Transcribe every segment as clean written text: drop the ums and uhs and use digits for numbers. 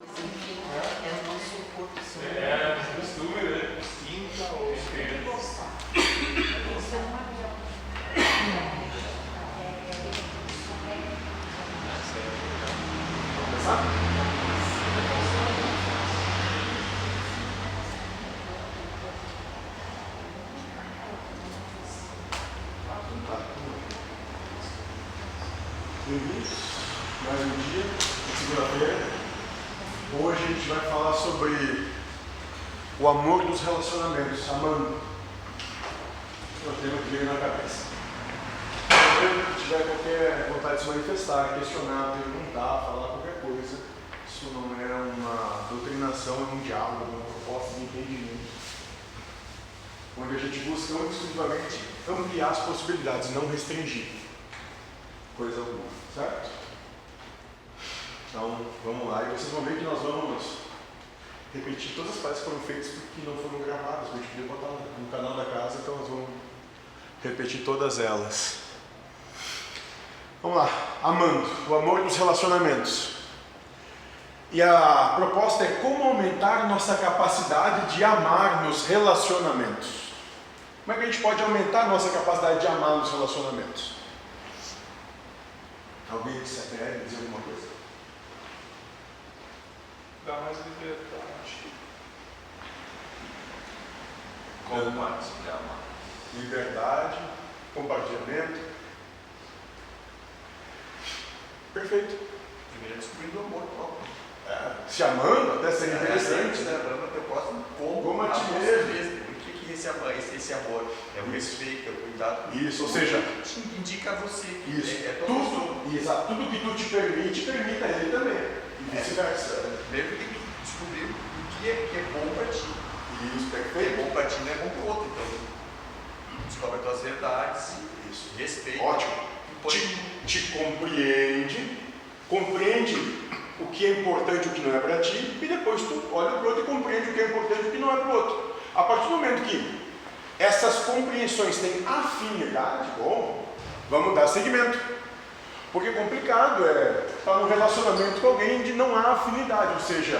É o nosso corpo. É, costume, né? Sinta ou experiência. Bem-vindos, mais um dia, segunda-feira. Hoje a gente vai falar sobre o amor dos relacionamentos, amando. É o tema que veio na cabeça. Se tiver qualquer vontade de se manifestar, questionar, perguntar, falar qualquer coisa, isso não é uma doutrinação, é um diálogo, é uma proposta de entendimento, onde a gente busca exclusivamente ampliar as possibilidades, não restringir coisa alguma, certo? Então, vamos lá, e vocês vão ver que nós vamos repetir todas as partes que foram feitas que não foram gravadas, a gente podia botar no canal da casa, então nós vamos repetir todas elas. Vamos lá, amando, o amor dos relacionamentos. E a proposta é como aumentar nossa capacidade de amar nos relacionamentos. Como é que a gente pode aumentar nossa capacidade de amar nos relacionamentos? Alguém se atreve a dizer alguma coisa? Dá mais liberdade. Como mais para amar? Liberdade, compartilhamento. Perfeito. Primeiro descobrindo o amor próprio. Se amando, até seria interessante, né? Lembrando a proposta Como a ti nós mesmo. mesmos. O que é esse amor? É o respeito, é o cuidado. Isso, ou seja, Te indica a você. isso, É todo exato, tudo que tu te permite, permita a ele também. E vice-versa. Primeiro tem que descobrir o que é bom para ti. Isso, O que é perfeito. bom para ti não é bom para o outro. Então, descobre as tuas verdades, Isso. respeita. Ótimo. E põe Te compreende o que é importante e o que não é para ti, e depois tu olha para o outro e compreende o que é importante e o que não é para o outro. A partir do momento que essas compreensões têm afinidade, bom, vamos dar seguimento. Porque complicado é estar num relacionamento com alguém onde não há afinidade, ou seja,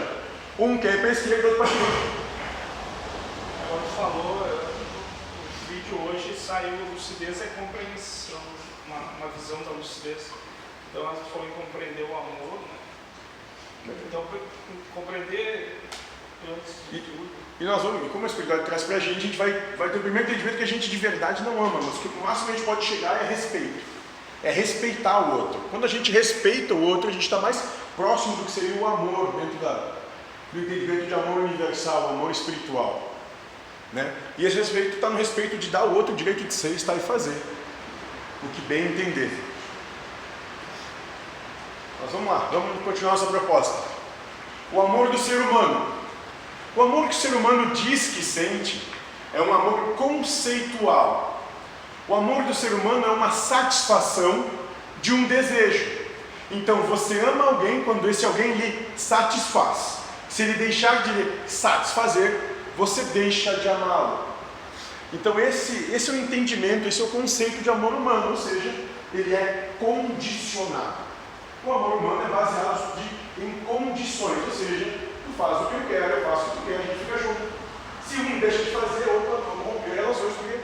um quer ir para a esquerda e outro para a direita. Agora tu falou, o vídeo hoje saiu lucidez é compreensão, uma visão da lucidez. Então ela falou em compreender o amor, né? Então compreender antes de tudo. E nós vamos, e como a espiritualidade traz para a gente vai ter o primeiro entendimento que a gente de verdade não ama, mas que o máximo que a gente pode chegar é respeito. É respeitar o outro. Quando a gente respeita o outro, a gente está mais próximo do que seria o amor, dentro do entendimento de amor universal, amor espiritual. Né? E esse respeito está no respeito de dar ao outro o direito de ser, estar e fazer. O que bem entender. Mas vamos lá, vamos continuar nossa proposta. O amor do ser humano. O amor que o ser humano diz que sente é um amor conceitual. O amor do ser humano é uma satisfação de um desejo. Então você ama alguém quando esse alguém lhe satisfaz. Se ele deixar de lhe satisfazer, você deixa de amá-lo. Então esse é o entendimento, esse é o conceito de amor humano, ou seja, ele é condicionado. O amor humano é baseado em condições, ou seja, tu faz o que eu quero, eu faço o que tu quer, a gente fica junto. Se um deixa de fazer, opa, vamos romper relações, porque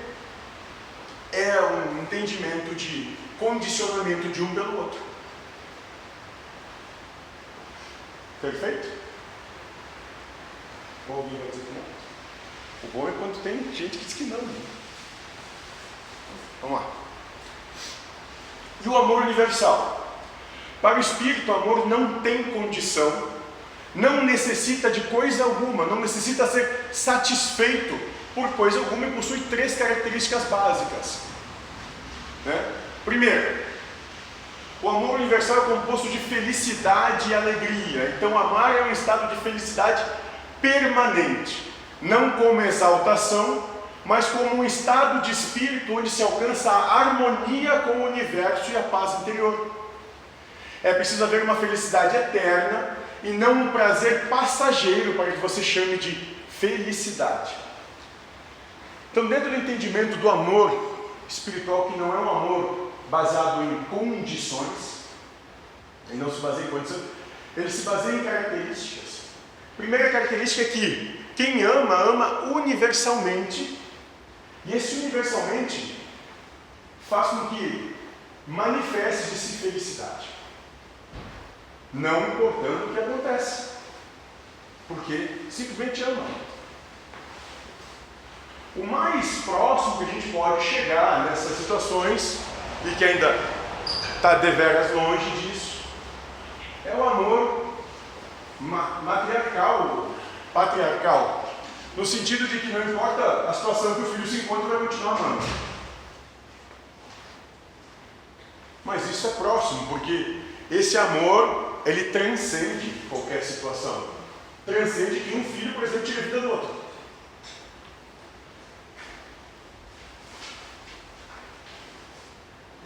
é um entendimento de condicionamento de um pelo outro. Perfeito? Ou alguém vai dizer que não? O bom é quando tem gente que diz que não. Né? Vamos lá. E o amor universal? Para o Espírito, o amor não tem condição, não necessita de coisa alguma, não necessita ser satisfeito por coisa alguma e possui 3 características básicas. Né? Primeiro, o amor universal é composto de felicidade e alegria. Então, amar é um estado de felicidade permanente, não como exaltação, mas como um estado de espírito onde se alcança a harmonia com o universo e a paz interior. É preciso haver uma felicidade eterna e não um prazer passageiro para que você chame de felicidade. Então, dentro do entendimento do amor espiritual, que não é um amor baseado em condições, e não se baseia em condições, ele se baseia em características. Primeira característica é que quem ama, ama universalmente, e esse universalmente faz com que manifeste-se felicidade, não importando o que acontece, porque simplesmente ama. O mais próximo que a gente pode chegar nessas situações, e que ainda está deveras longe disso, é o amor patriarcal, no sentido de que não importa a situação que o filho se encontra, vai continuar amando. Mas isso é próximo, porque esse amor, ele transcende qualquer situação. Transcende que um filho, por exemplo, tire a vida do outro.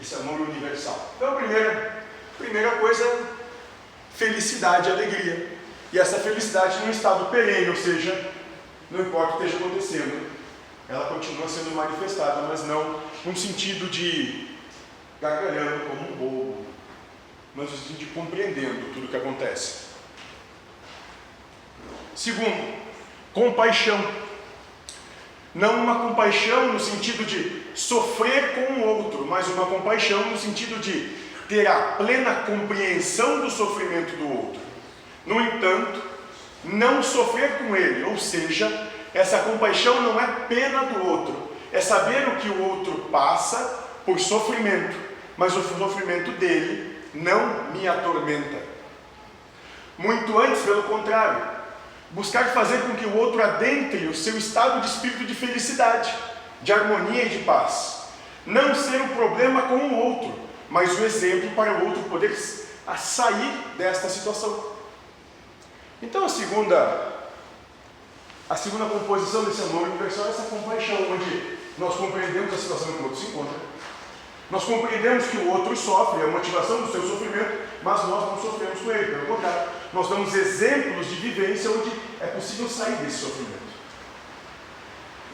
Esse amor universal. Então, primeira coisa, felicidade e alegria. E essa felicidade num estado perene, ou seja, não importa o que esteja acontecendo, ela continua sendo manifestada, mas não num sentido de gargalhando como um bobo, mas no sentido de compreendendo tudo o que acontece. Segundo, compaixão. Não uma compaixão no sentido de sofrer com o outro, mas uma compaixão no sentido de ter a plena compreensão do sofrimento do outro. No entanto, não sofrer com ele, ou seja, essa compaixão não é pena do outro, é saber o que o outro passa por sofrimento, mas o sofrimento dele não me atormenta. Muito antes, pelo contrário, buscar fazer com que o outro adentre o seu estado de espírito de felicidade, de harmonia e de paz. Não ser o problema com o outro, mas o exemplo para o outro poder sair desta situação. Então a segunda composição desse amor universal é essa compaixão, onde nós compreendemos a situação que o outro se encontra, nós compreendemos que o outro sofre, é a motivação do seu sofrimento, mas nós não sofremos com ele, pelo contrário, nós damos exemplos de vivência onde é possível sair desse sofrimento.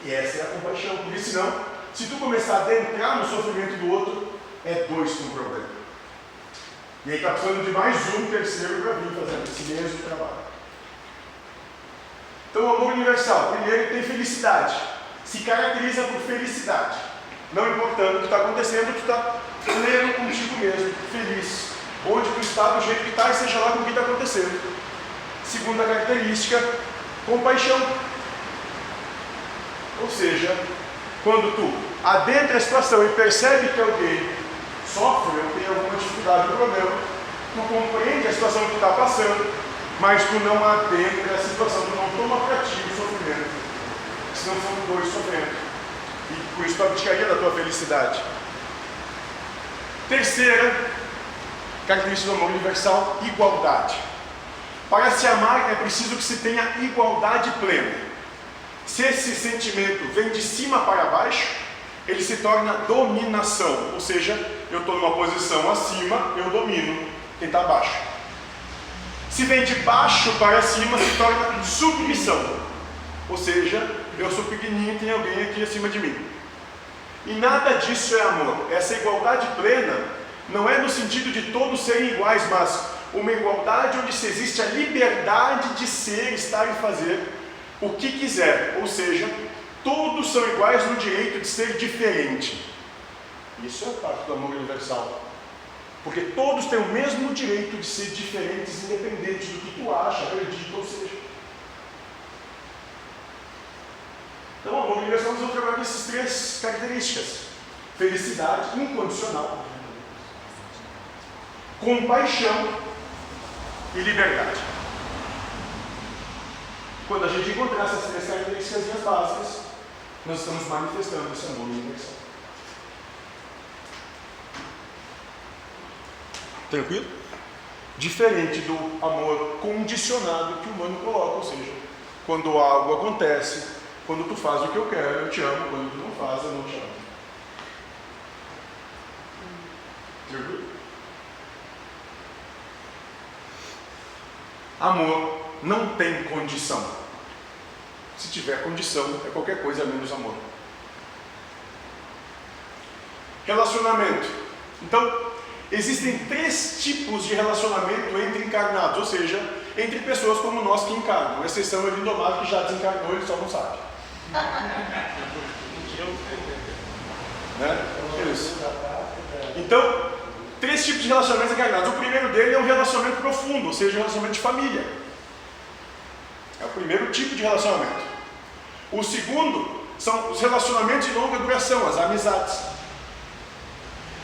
E essa é a compaixão, porque senão, se tu começar a adentrar no sofrimento do outro, é dois com problema. E aí está precisando de mais um terceiro para vir fazendo esse mesmo trabalho. Então o amor universal, primeiro, tem felicidade, se caracteriza por felicidade. Não importando o que está acontecendo, tu está pleno contigo mesmo, feliz. Onde tu está, do jeito que está, e seja lá com o que está acontecendo. Segunda característica, compaixão. Ou seja, quando tu adentra a situação e percebe que alguém sofre ou tem alguma dificuldade ou problema, tu compreende a situação que tu está passando, mas tu não adentra a situação, tu não toma para ti o sofrimento. Senão são dois sofrendo. E por isso tu abdicaria da tua felicidade. Terceira característica do amor universal, igualdade. Para se amar é preciso que se tenha igualdade plena. Se esse sentimento vem de cima para baixo, ele se torna dominação, ou seja, eu estou numa posição acima, eu domino quem está abaixo. Se vem de baixo para cima, se torna submissão, ou seja, eu sou pequenininho e tem alguém aqui acima de mim. E nada disso é amor. Essa igualdade plena não é no sentido de todos serem iguais, mas uma igualdade onde se existe a liberdade de ser, estar e fazer o que quiser, ou seja, todos são iguais no direito de ser diferente. Isso é parte do amor universal, porque todos têm o mesmo direito de ser diferentes, independente do que tu acha, acredita, ou seja. Então, o amor universal nós vamos trabalhar com essas três características: felicidade incondicional, compaixão e liberdade. Quando a gente encontrar essas três características básicas, nós estamos manifestando esse amor universal. Tranquilo? Diferente do amor condicionado que o humano coloca, ou seja, quando algo acontece, quando tu faz o que eu quero, eu te amo, quando tu não faz, eu não te amo. Tranquilo? Amor não tem condição. Se tiver condição, é qualquer coisa menos amor. Relacionamento. Então, existem 3 tipos de relacionamento entre encarnados, ou seja, entre pessoas como nós que encarnam. A exceção é o Lindomar, que já desencarnou, ele só não sabe. Né? Isso. Então, 3 tipos de relacionamentos encarnados. O primeiro dele é um relacionamento profundo, ou seja, um relacionamento de família. É o primeiro tipo de relacionamento. O segundo são os relacionamentos de longa duração, as amizades.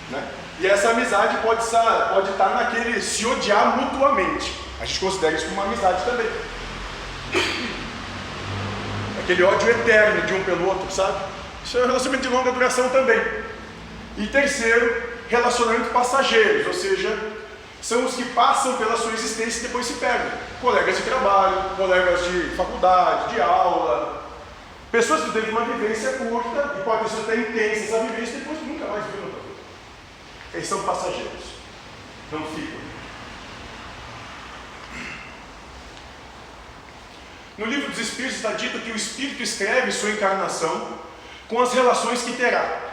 Né? E essa amizade pode estar naquele se odiar mutuamente. A gente considera isso como uma amizade também. Aquele ódio eterno de um pelo outro, sabe? Isso é um relacionamento de longa duração também. E terceiro, relacionamento passageiros, ou seja, são os que passam pela sua existência e depois se perdem. Colegas de trabalho, colegas de faculdade, de aula, pessoas que têm uma vivência curta e podem ser até intensa essa vivência e depois nunca mais viram outra vez. Eles são passageiros, não ficam. No livro dos Espíritos está dito que o Espírito escreve sua encarnação com as relações que terá.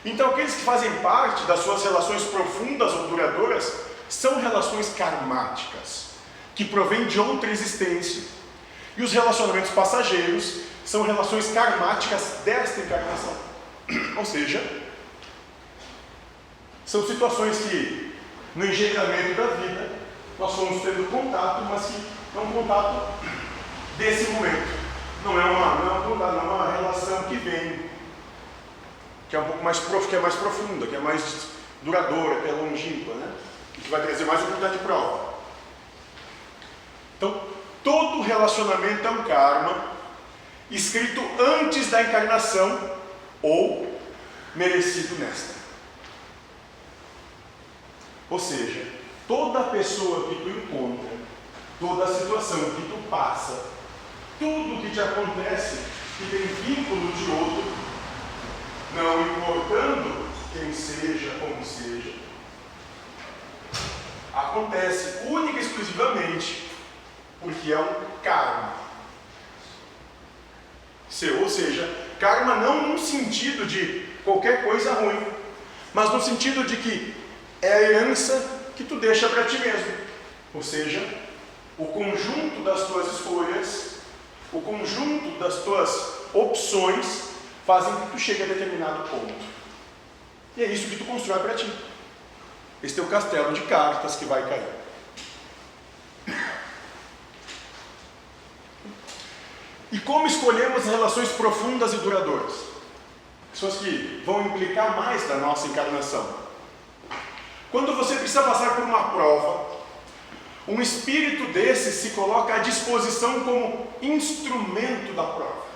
Então, aqueles que fazem parte das suas relações profundas ou duradouras são relações karmáticas, que provêm de outra existência. E os relacionamentos passageiros são relações karmáticas desta encarnação. Ou seja, são situações que, no engendramento da vida, nós fomos tendo contato, mas que é um contato desse momento. Não é uma relação que vem, que é um pouco mais que é mais profunda, que é mais duradoura, que é longínqua, né? E que vai trazer mais oportunidade de prova. Então, todo relacionamento é um karma escrito antes da encarnação ou merecido nesta. Ou seja, toda pessoa que tu encontra, toda situação que tu passa, tudo que te acontece que tem vínculo de outro, não importando quem seja, como seja, acontece única e exclusivamente porque é um karma seu. Ou seja, karma não num sentido de qualquer coisa ruim, mas no sentido de que é a herança que tu deixa para ti mesmo. Ou seja, o conjunto das tuas escolhas, o conjunto das tuas opções fazem que tu chegue a determinado ponto. E é isso que tu constrói para ti. Esse teu castelo de cartas que vai cair. E como escolhemos relações profundas e duradouras? Pessoas que vão implicar mais da nossa encarnação. Quando você precisa passar por uma prova, um espírito desse se coloca à disposição como instrumento da prova.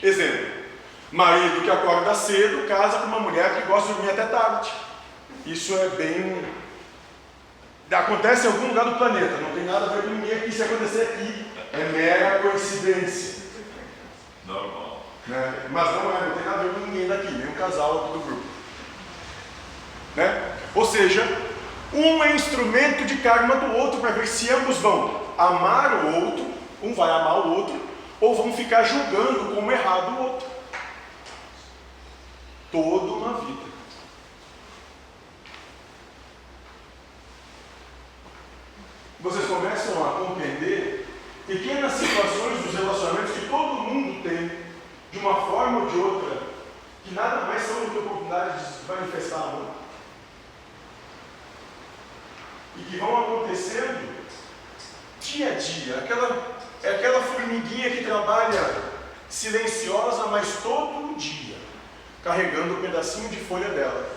Exemplo: marido que acorda cedo casa com uma mulher que gosta de dormir até tarde. Isso é bem... acontece em algum lugar do planeta, não tem nada a ver com ninguém aqui. Se acontecer aqui, é mera coincidência. Normal. Né? Mas não tem nada a ver com ninguém daqui, nem um casal aqui do grupo. Né? Ou seja, um é instrumento de karma do outro para ver se ambos vão amar o outro, um vai amar o outro, ou vão ficar julgando como errado o outro. Toda uma vida. Vocês começam a compreender pequenas situações dos relacionamentos que todo mundo tem, de uma forma ou de outra, que nada mais são do que oportunidade de se manifestar amor. E que vão acontecendo dia a dia. Aquela formiguinha que trabalha silenciosa, mas todo dia, carregando um pedacinho de folha dela.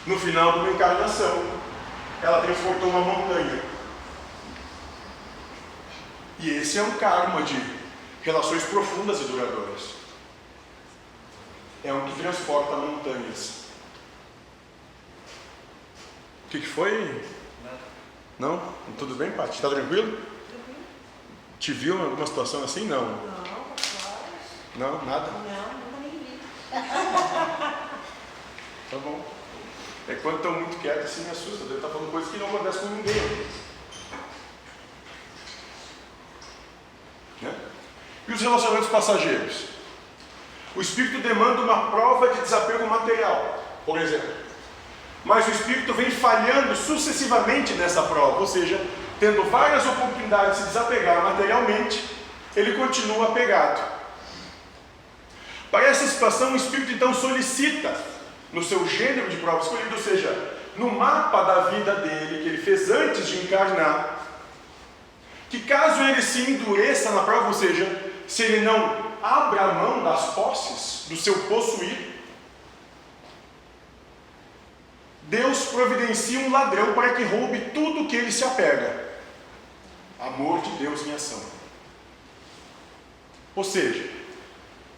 No final de uma encarnação, ela transportou uma montanha. E esse é um karma de relações profundas e duradouras. É um que transporta montanhas. O que foi? Não? Tudo bem, Paty? Está tranquilo? Te viu em alguma situação assim? Não. Não, nada? Não, nunca nem vi. Tá bom. É quando estão muito quietos assim me assusta. Deve estar falando coisas que não acontecem com ninguém. Né? E os relacionamentos passageiros? O espírito demanda uma prova de desapego material. Por exemplo, mas o espírito vem falhando sucessivamente nessa prova, ou seja, tendo várias oportunidades de se desapegar materialmente, ele continua apegado. Para essa situação, o espírito então solicita, no seu gênero de prova escolhido, ou seja, no mapa da vida dele, que ele fez antes de encarnar, que caso ele se endureça na prova, ou seja, se ele não abra a mão das posses, do seu possuir, Deus providencia um ladrão para que roube tudo que ele se apega. Amor de Deus em ação. Ou seja,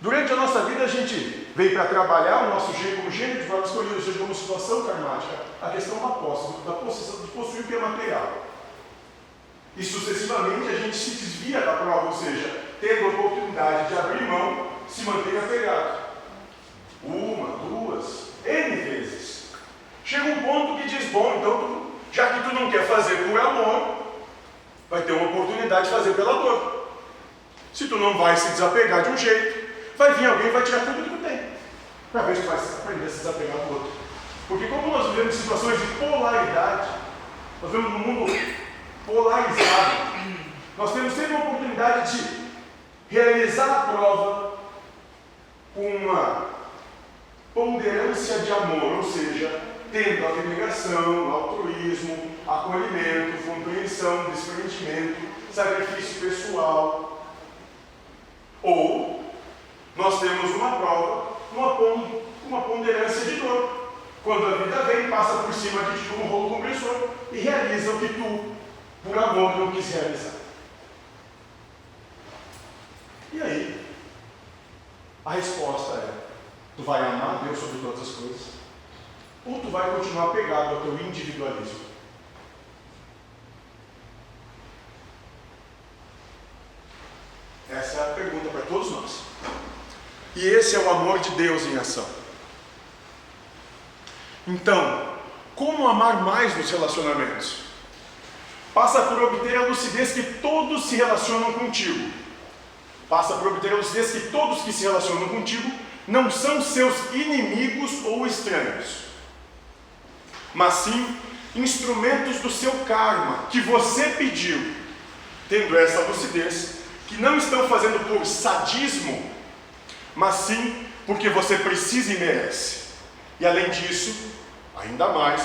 durante a nossa vida a gente veio para trabalhar o nosso gênero como gênero de prova escolhida, ou seja, como situação karmática, a questão da posse, da possessão de possuir o que é material. E sucessivamente a gente se desvia da prova, ou seja, tendo a oportunidade de abrir mão, se manter apegado. Uma, duas, N vezes. Chega um ponto que diz, bom, então, já que tu não quer fazer por amor, vai ter uma oportunidade de fazer pela dor. Se tu não vai se desapegar de um jeito, vai vir alguém e vai tirar tudo que tu tem, para ver se tu vai aprender a se desapegar do outro. Porque como nós vivemos situações de polaridade, nós vivemos num mundo polarizado, nós temos sempre a oportunidade de realizar a prova com uma ponderância de amor, ou seja, tendo abnegação, altruísmo, acolhimento, compreensão, desprendimento, sacrifício pessoal. Ou nós temos uma prova, uma ponderância de dor, quando a vida vem, passa por cima de ti como um rolo compressor e realiza o que tu, por amor, não quis realizar. E aí, a resposta é: tu vai amar Deus sobre todas as coisas, ou tu vai continuar pegado ao teu individualismo? Essa é a pergunta para todos nós. E esse é o amor de Deus em ação. Então, como amar mais nos relacionamentos? Passa por obter a lucidez que todos se relacionam contigo. Passa por obter a lucidez que todos que se relacionam contigo não são seus inimigos ou estranhos, mas sim instrumentos do seu karma, que você pediu, tendo essa lucidez, que não estão fazendo por sadismo, mas sim porque você precisa e merece. E além disso, ainda mais,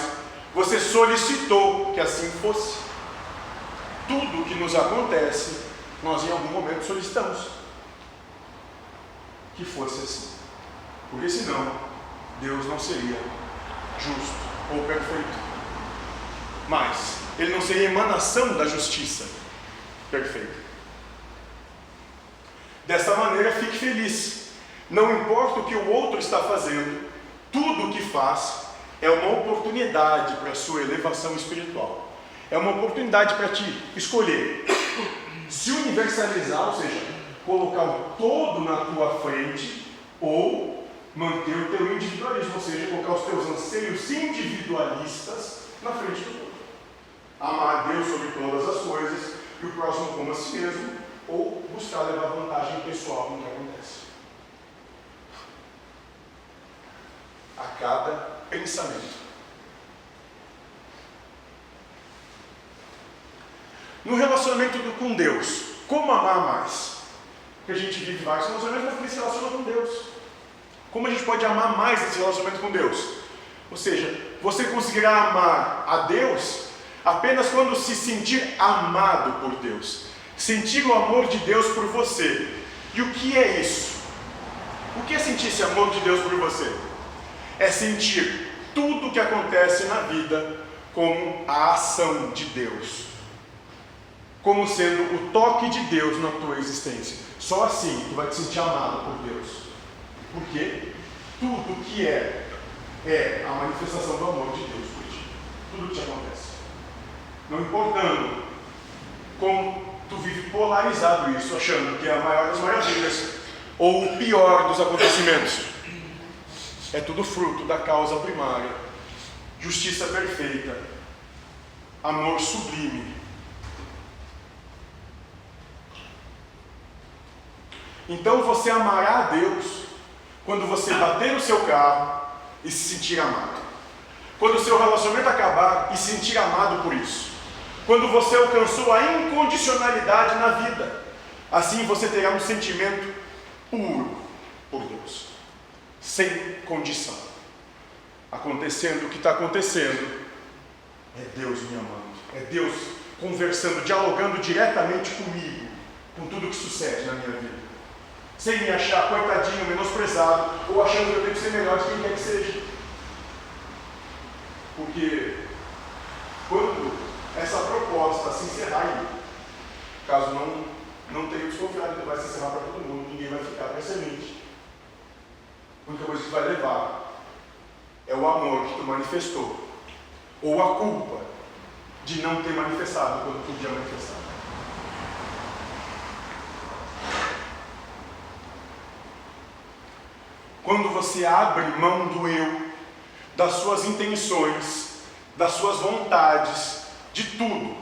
você solicitou que assim fosse. Tudo o que nos acontece, nós em algum momento solicitamos que fosse assim. Porque senão, Deus não seria justo ou perfeito. Mas Ele não seria emanação da justiça perfeita. Dessa maneira, fique feliz. Não importa o que o outro está fazendo, tudo o que faz é uma oportunidade para a sua elevação espiritual. É uma oportunidade para ti escolher se universalizar, ou seja, colocar o todo na tua frente, ou manter o teu individualismo, ou seja, colocar os teus anseios individualistas na frente do todo. Amar a Deus sobre todas as coisas e o próximo como a si mesmo, ou buscar levar vantagem pessoal no que acontece. A cada pensamento. No relacionamento com Deus, como amar mais? Porque a gente vive vários relacionamentos, mas se relaciona com Deus. Como a gente pode amar mais esse relacionamento com Deus? Ou seja, você conseguirá amar a Deus apenas quando se sentir amado por Deus. Sentir o amor de Deus por você. E o que é isso? O que é sentir esse amor de Deus por você? É sentir tudo o que acontece na vida como a ação de Deus, como sendo o toque de Deus na tua existência. Só assim tu vai te sentir amado por Deus. Porque tudo que é a manifestação do amor de Deus por ti. Tudo que te acontece. Não importando como tu vive polarizado isso, achando que é a maior das maravilhas ou o pior dos acontecimentos. É tudo fruto da causa primária, justiça perfeita, amor sublime. Então você amará a Deus quando você bater o seu carro e se sentir amado. Quando o seu relacionamento acabar e se sentir amado por isso. Quando você alcançou a incondicionalidade na vida. Assim você terá um sentimento puro por Deus. Sem condição. Acontecendo o que está acontecendo, é Deus me amando. É Deus conversando, dialogando diretamente comigo, com tudo que sucede na minha vida. Sem me achar coitadinho, menosprezado, ou achando que eu tenho que ser melhor de quem quer que seja. Porque quando essa proposta se encerrar aí, caso não tenha desconfiado que vai se encerrar para todo mundo, ninguém vai ficar para a semente. A única coisa que vai levar é o amor que tu manifestou, ou a culpa de não ter manifestado quando podia manifestar. Quando você abre mão do eu, das suas intenções, das suas vontades, de tudo,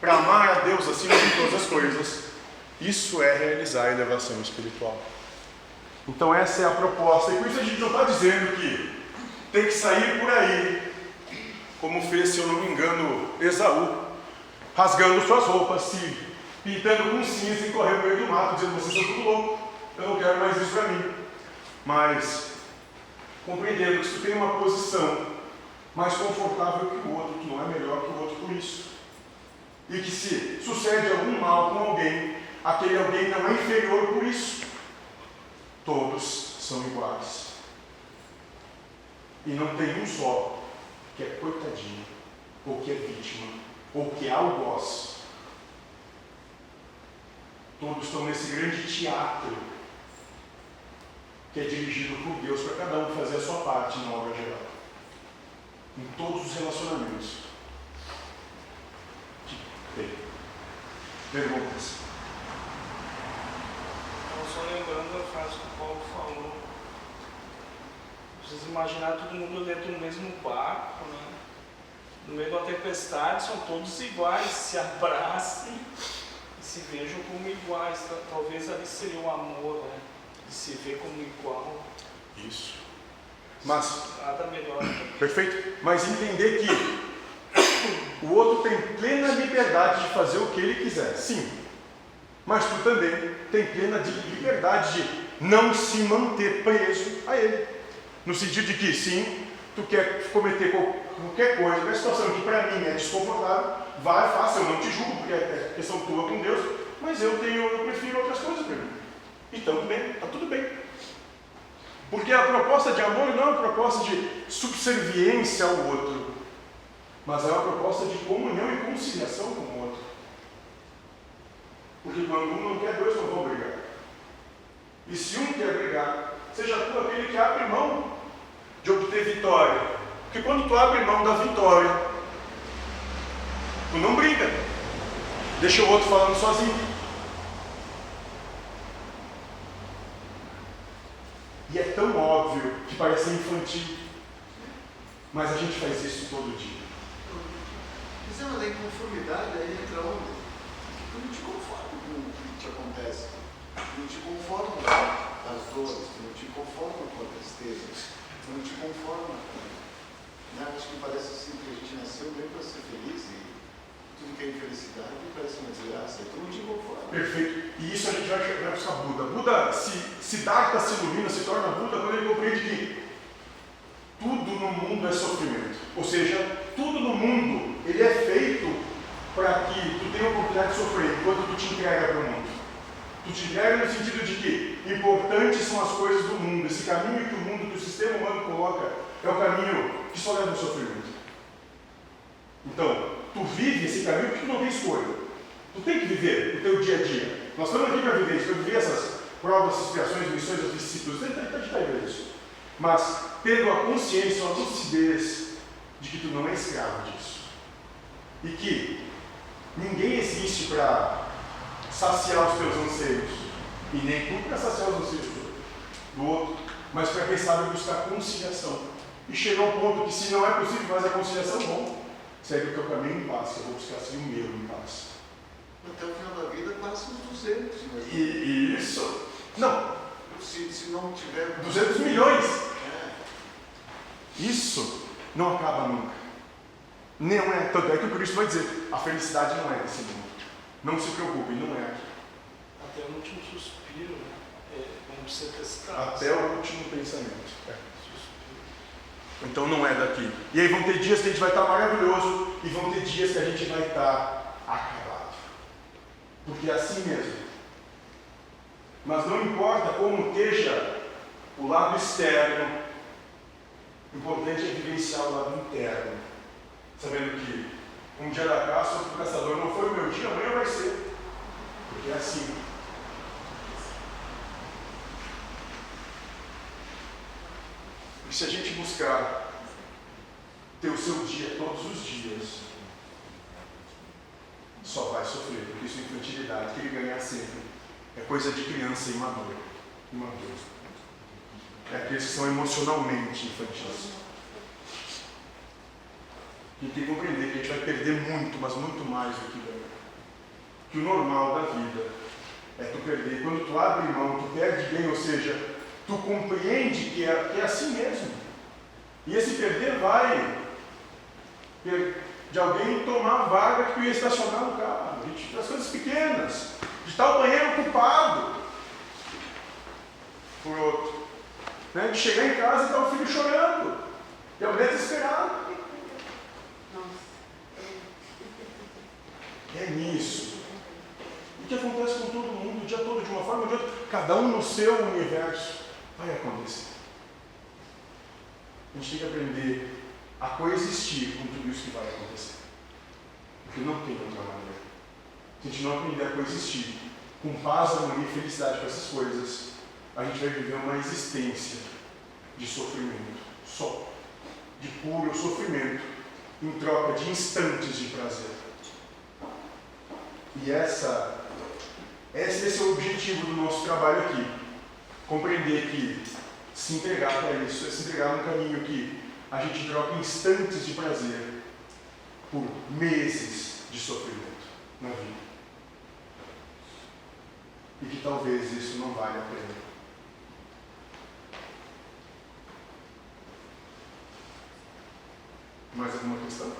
para amar a Deus acima de todas as coisas, isso é realizar a elevação espiritual. Então essa é a proposta, e por isso a gente não está dizendo que tem que sair por aí, como fez, se eu não me engano, Esaú, rasgando suas roupas, se pintando com cinza e correndo no meio do mato, dizendo: vocês são tudo louco, eu não quero mais isso para mim. Mas compreendendo que se tu tem uma posição mais confortável que o outro, tu não é melhor que o outro por isso. E que se sucede algum mal com alguém, aquele alguém não é inferior por isso. Todos são iguais. E não tem um só que é coitadinho, ou que é vítima, ou que é algoz. Todos estão nesse grande teatro que é dirigido por Deus para cada um fazer a sua parte na obra geral. Em todos os relacionamentos. Tem perguntas? Então, só lembrando a frase que o Paulo falou. Vocês imaginar todo mundo dentro do mesmo barco, né? No meio de uma tempestade, são todos iguais, se abracem e se vejam como iguais. Talvez ali seria o amor, né? De se ver como igual. Isso. Mas, nada melhor. perfeito. Mas entender que o outro tem plena liberdade de fazer o que ele quiser, sim. Mas tu também tem plena liberdade de não se manter preso a ele. No sentido de que, sim, tu quer cometer qualquer coisa, qualquer situação que para mim é desconfortável, vai, faça, eu não te julgo, porque é questão tua com Deus, mas eu prefiro outras coisas para mim. Então, tudo bem, está tudo bem. Porque a proposta de amor não é uma proposta de subserviência ao outro, mas é uma proposta de comunhão e conciliação com o outro. Porque quando um não quer, dois não vão brigar. E se um quer brigar, seja tu aquele que abre mão de obter vitória. Porque quando tu abre mão da vitória, tu não briga. Deixa o outro falando sozinho. E é tão óbvio que parece infantil. Mas a gente faz isso todo dia. Mas é uma inconformidade, aí entra onde? Tu não te conforma com o que te acontece. Tu não te conforma com as dores, tu não te conforma com a tristeza, tu não te conforma com... Né? Acho que parece assim que a gente nasceu bem para ser feliz e tudo que é infelicidade parece uma desgraça, tu não te conforma. Perfeito. E isso a gente vai buscar Buda. Buda, Siddhartha se ilumina, se torna Buda quando ele compreende que tudo no mundo é sofrimento. Ou seja, tudo no mundo ele é feito para que tu tenha a oportunidade de sofrer enquanto tu te entrega para o mundo. Tu te entrega no sentido de que importantes são as coisas do mundo. Esse caminho que o mundo, que o sistema humano coloca, é o caminho que só leva ao sofrimento. Então, tu vive esse caminho porque tu não tem escolha. Tu tem que viver o teu dia a dia. Nós estamos aqui para viver isso, para viver essas provas, expiações, missões dos discípulos. A gente está vendo isso. Mas tendo a consciência, a lucidez de que tu não é escravo disso. E que ninguém existe para saciar os teus anseios. E nem tu para saciar os anseios do outro. Mas para quem sabe buscar conciliação. E chegar ao ponto que se não é possível fazer a conciliação, bom, segue o teu caminho em paz. Eu vou buscar seguir o meu em paz. Até o final da vida passa uns 200. Mas... E isso? Não. Se não tiver... 200 milhões. É. Isso não acaba nunca. Não é, tanto é que o Cristo vai dizer, a felicidade não é desse mundo. Não se preocupe, não é aqui. Até o último suspiro, né? Vamos ser testados. Até o último pensamento. Então não é daqui. E aí vão ter dias que a gente vai estar maravilhoso e vão ter dias que a gente vai estar acabado. Porque é assim mesmo. Mas não importa como esteja o lado externo, o importante é vivenciar o lado interno. Sabendo que um dia da caça, outro caçador, não foi o meu dia, amanhã vai ser. Porque é assim. E se a gente buscar ter o seu dia todos os dias, só vai sofrer, porque isso é infantilidade, que ele ganhar sempre. É coisa de criança imadura. É aqueles que são emocionalmente infantis. A gente tem que compreender que a gente vai perder muito, mas muito mais do que ganhar. Que o normal da vida é tu perder. Quando tu abre mão, tu perde bem, ou seja, tu compreende que é assim mesmo. E esse perder vai de alguém tomar a vaga que tu ia estacionar no carro. Das coisas pequenas. De estar o banheiro ocupado por outro. Né? De chegar em casa e estar o filho chorando. E a mulher desesperada. É nisso. O que acontece com todo mundo o dia todo, de uma forma ou de outra, cada um no seu universo, vai acontecer. A gente tem que aprender a coexistir com tudo isso que vai acontecer. Porque não tem outra maneira. Se a gente não aprender a coexistir com paz, harmonia e felicidade com essas coisas, a gente vai viver uma existência de sofrimento só. De puro sofrimento, em troca de instantes de prazer. E esse é o objetivo do nosso trabalho aqui. Compreender que se entregar para isso, é se entregar num caminho que a gente troca instantes de prazer por meses de sofrimento na vida. E que talvez isso não valha a pena. Mais alguma questão?